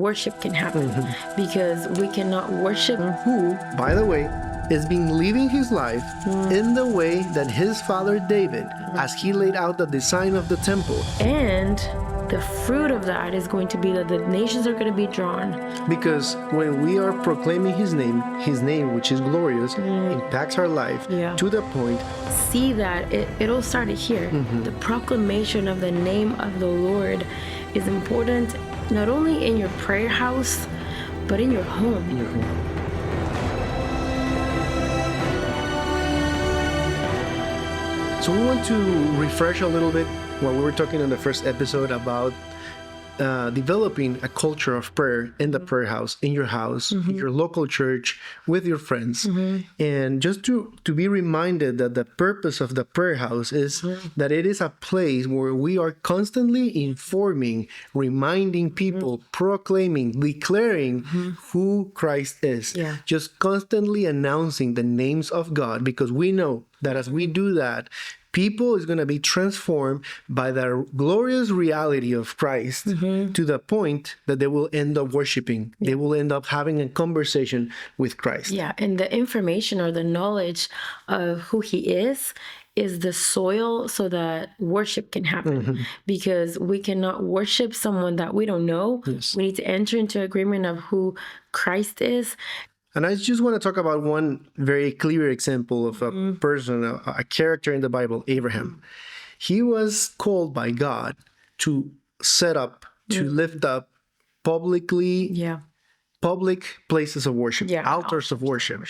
worship can happen because we cannot worship Who, by the way, is being living his life in the way that his father David, as he laid out the design of the temple. and the fruit of that is going to be that the nations are going to be drawn. Because when we are proclaiming his name, which is glorious, impacts our life to the point. See that it all started here. The proclamation of the name of the Lord is important not only in your prayer house, but in your home. So we want to refresh a little bit what we were talking in the first episode about developing a culture of prayer in the prayer house, in your house, in your local church, with your friends. And just to be reminded that the purpose of the prayer house is that it is a place where we are constantly informing, reminding people, proclaiming, declaring who Christ is. Just constantly announcing the names of God, because we know that as we do that, people is going to be transformed by the glorious reality of Christ to the point that they will end up worshiping. They will end up having a conversation with Christ. Yeah, and the information or the knowledge of who he is the soil so that worship can happen. Because we cannot worship someone that we don't know. We need to enter into agreement of who Christ is. And I just want to talk about one very clear example of a person, a character in the Bible, Abraham. He was called by God to set up, to lift up public places of worship, altars of worship.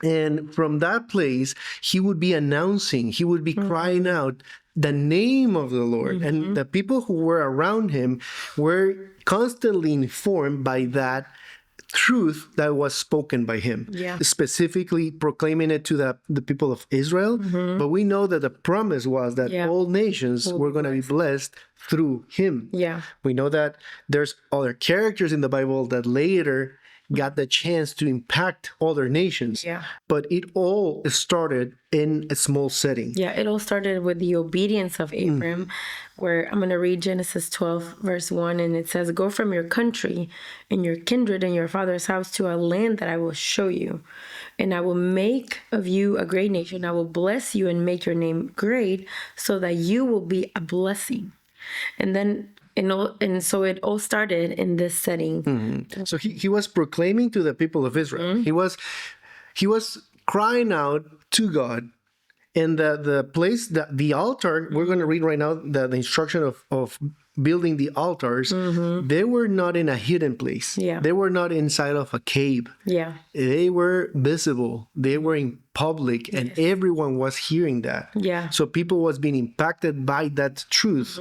And from that place, he would be announcing, he would be crying out the name of the Lord. And the people who were around him were constantly informed by that truth that was spoken by him, specifically proclaiming it to the people of Israel. But we know that the promise was that all nations were going to be blessed through him. We know that there's other characters in the Bible that later got the chance to impact other nations. But it all started in a small setting. It all started with the obedience of Abram, where I'm going to read Genesis 12, verse 1, and it says, "Go from your country and your kindred and your father's house to a land that I will show you, and I will make of you a great nation. I will bless you and make your name great so that you will be a blessing." And so it all started in this setting. So he was proclaiming to the people of Israel. He was crying out to God. And the place, the altar, we're going to read right now the instruction of building the altars. They were not in a hidden place. They were not inside of a cave. They were visible. They were in public, and everyone was hearing that. So people was being impacted by that truth.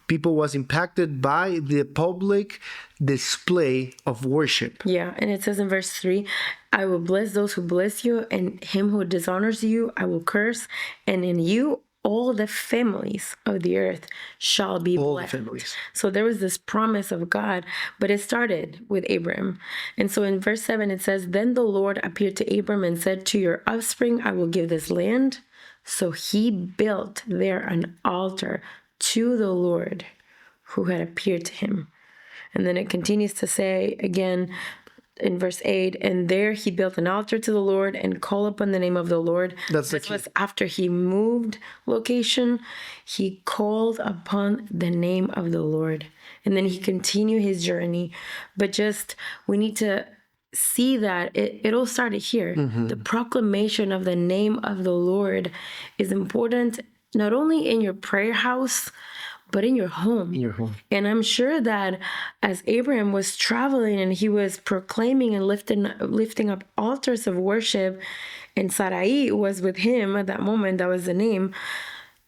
People was impacted by the public display of worship. And it says in verse 3, "I will bless those who bless you, and him who dishonors you I will curse, and in you all the families of the earth shall be blessed." All the families. So there was this promise of God, but it started with Abram. And so in verse 7 it says, "Then the Lord appeared to Abram and said, 'To your offspring I will give this land.' So he built there an altar to the Lord who had appeared to him." And then it continues to say again in verse 8, "And there he built an altar to the Lord and called upon the name of the Lord." This was after he moved location. He called upon the name of the Lord. And then he continued his journey. But we need to see that it all started here. The proclamation of the name of the Lord is important not only in your prayer house, but in your home. And I'm sure that as Abraham was traveling and he was proclaiming and lifting up altars of worship, and Sarai was with him at that moment, that was the name,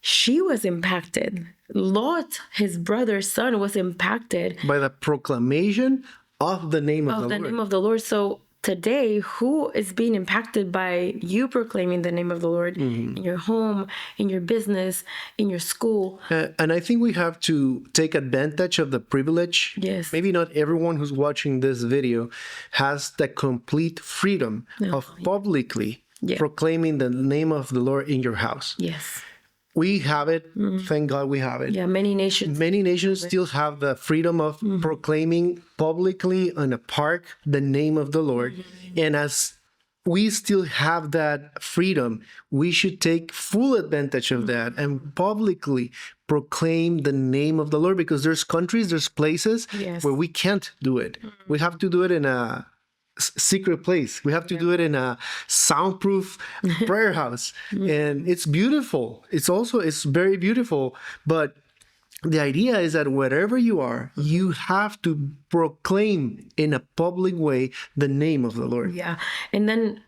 she was impacted. Lot, his brother's son, was impacted by the proclamation of the name of the Lord. So today, who is being impacted by you proclaiming the name of the Lord in your home, in your business, in your school? And I think we have to take advantage of the privilege. Maybe not everyone who's watching this video has the complete freedom of publicly proclaiming the name of the Lord in your house. We have it. Thank God we have it. Yeah, many nations. Many nations still have the freedom of proclaiming publicly in a park the name of the Lord. And as we still have that freedom, we should take full advantage of that and publicly proclaim the name of the Lord, because there's countries, there's places where we can't do it. We have to do it in a secret place. We have to do it in a soundproof prayer house. And it's beautiful. It's very beautiful. But the idea is that wherever you are, you have to proclaim in a public way the name of the Lord. Yeah. And then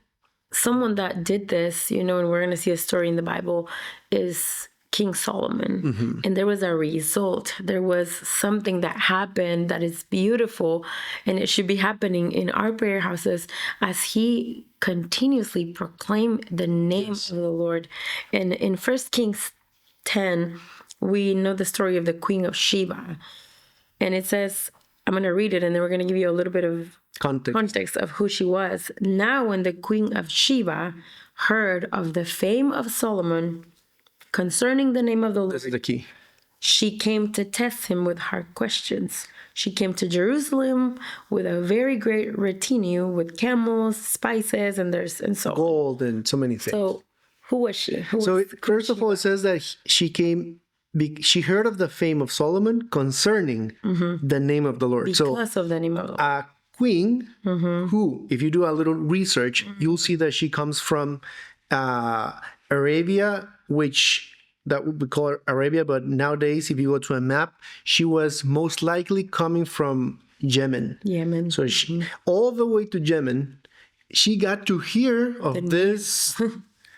someone that did this, and we're going to see a story in the Bible, is King Solomon. And there was a result. There was something that happened that is beautiful, and it should be happening in our prayer houses as he continuously proclaimed the name of the Lord. And in 1 Kings 10, we know the story of the Queen of Sheba. And it says, I'm going to read it, and then we're going to give you a little bit of context of who she was. Now, when the Queen of Sheba heard of the fame of Solomon concerning the name of the Lord, This is the key. she came to test him with hard questions. She came to Jerusalem with a very great retinue, with camels, spices, and so Gold and so many things. So, who was she? First of all, it says that she came. She heard of the fame of Solomon concerning the name of the Lord. Because of the name of the Lord. A queen who, if you do a little research, you'll see that she comes from Arabia, which that would be called Arabia, but nowadays, if you go to a map, she was most likely coming from Yemen. So she, all the way to Yemen, she got to hear of this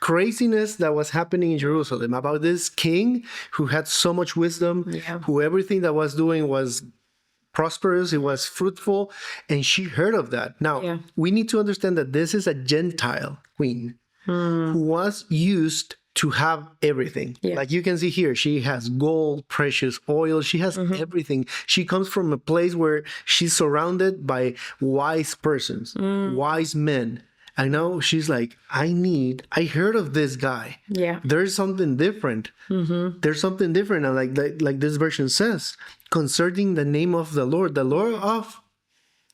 craziness that was happening in Jerusalem, about this king who had so much wisdom, who everything that was doing was prosperous, it was fruitful, and she heard of that. Now, we need to understand that this is a Gentile queen who was used to have everything. Like you can see here, she has gold, precious oil, she has everything. She comes from a place where she's surrounded by wise persons, wise men. I know she's like, I heard of this guy. There's something different. There's something different. And like this version says, concerning the name of the Lord of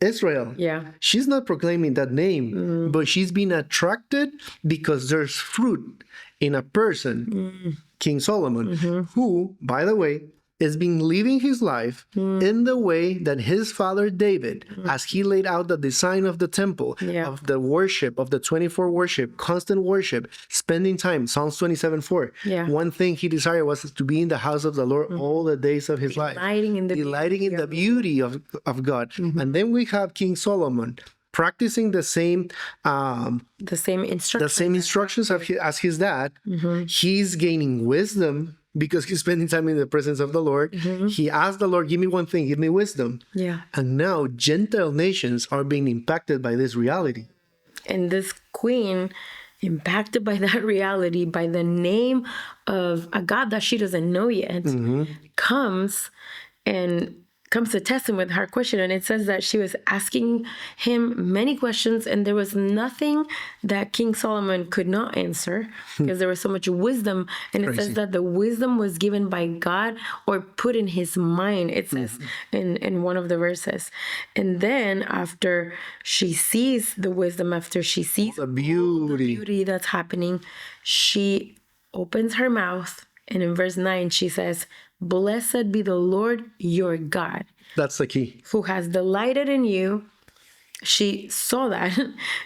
Israel. She's not proclaiming that name, but she's being attracted because there's fruit in a person, King Solomon, who, by the way, has been living his life in the way that his father David, as he laid out the design of the temple, of the worship, of the 24 worship, constant worship, spending time, Psalms 27:4. One thing he desired was to be in the house of the Lord all the days of his life, delighting in the beauty of God. And then we have King Solomon practicing the same instructions as his dad. He's gaining wisdom because he's spending time in the presence of the Lord. He asked the Lord, give me one thing, give me wisdom. And now Gentile nations are being impacted by this reality. And this queen, impacted by that reality, by the name of a God that she doesn't know yet, comes to test him with her question. And it says that she was asking him many questions, and there was nothing that King Solomon could not answer because there was so much wisdom. And it says that the wisdom was given by God or put in his mind, it says in one of the verses. And then after she sees the wisdom, after she sees the beauty that's happening, she opens her mouth. And in verse 9, she says, "Blessed be the Lord your God." That's the key. "Who has delighted in you." She saw that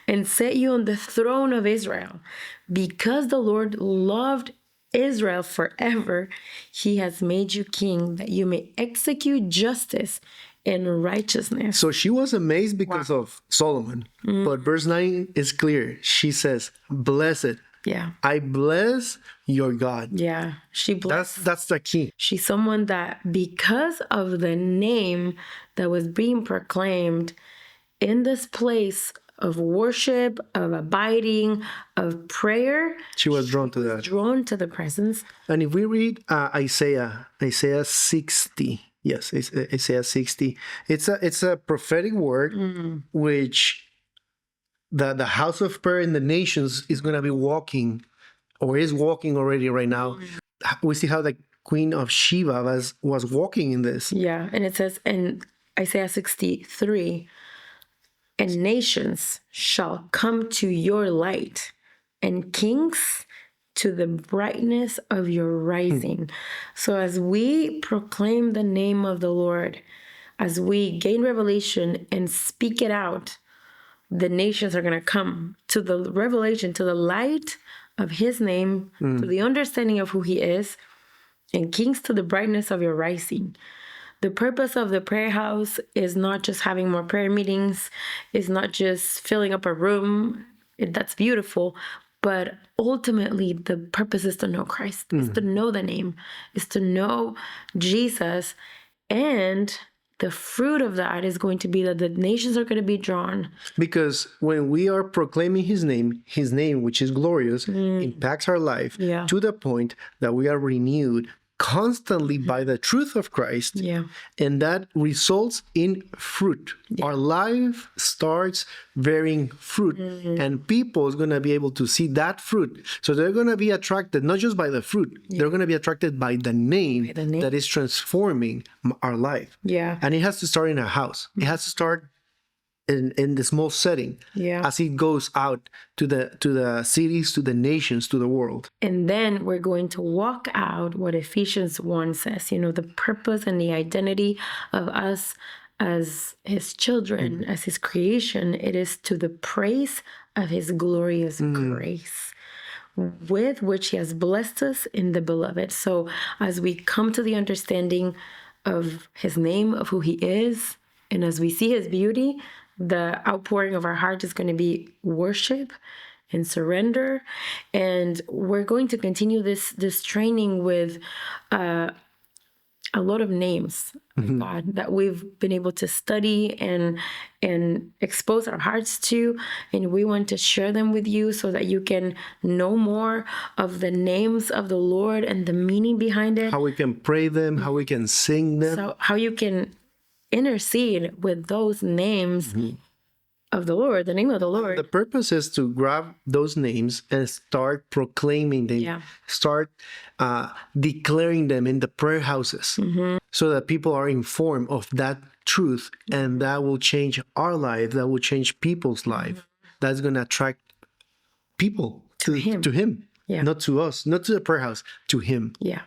and set you on the throne of Israel. Because the Lord loved Israel forever, he has made you king that you may execute justice and righteousness. So she was amazed because of Solomon. But verse 9 is clear. She says, blessed. I bless your God. She blessed. That's the key. She's someone that, because of the name that was being proclaimed in this place of worship, of abiding, of prayer, she was drawn to that. Drawn to the presence. And if we read Isaiah 60, yes, Isaiah 60, it's a prophetic word which the house of prayer in the nations is going to be walking, or is walking already right now. we see how the Queen of Sheba was walking in this. Yeah. And it says in Isaiah 63, and nations shall come to your light, and kings to the brightness of your rising. So as we proclaim the name of the Lord, as we gain revelation and speak it out, the nations are going to come to the revelation, to the light of his name, to the understanding of who he is, and kings to the brightness of your rising. The purpose of the prayer house is not just having more prayer meetings, is not just filling up a room. That's beautiful. But ultimately, the purpose is to know Christ, is to know the name, is to know Jesus. And the fruit of that is going to be that the nations are going to be drawn. Because when we are proclaiming his name, which is glorious, impacts our life to the point that we are renewed constantly by the truth of Christ. Yeah. And that results in fruit. Yeah. Our life starts bearing fruit, and people is going to be able to see that fruit. So they're going to be attracted not just by the fruit, they're going to be attracted by the name that is transforming our life. Yeah. And it has to start in a house. It has to start in the small setting, as it goes out to the cities, to the nations, to the world. And then we're going to walk out what Ephesians 1 says, the purpose and the identity of us as his children, as his creation. It is to the praise of his glorious grace, with which he has blessed us in the beloved. So as we come to the understanding of his name, of who he is, and as we see his beauty, the outpouring of our heart is going to be worship and surrender. And we're going to continue this training with a lot of names of God that we've been able to study and expose our hearts to. And we want to share them with you so that you can know more of the names of the Lord and the meaning behind it. How we can pray them, how we can sing them. So how you can intercede with those names of the Lord, the name of the Lord. The purpose is to grab those names and start proclaiming them, start declaring them in the prayer houses, so that people are informed of that truth, and that will change our life, that will change people's life. That's going to attract people to him. Not to us, not to the prayer house, to him. Yeah.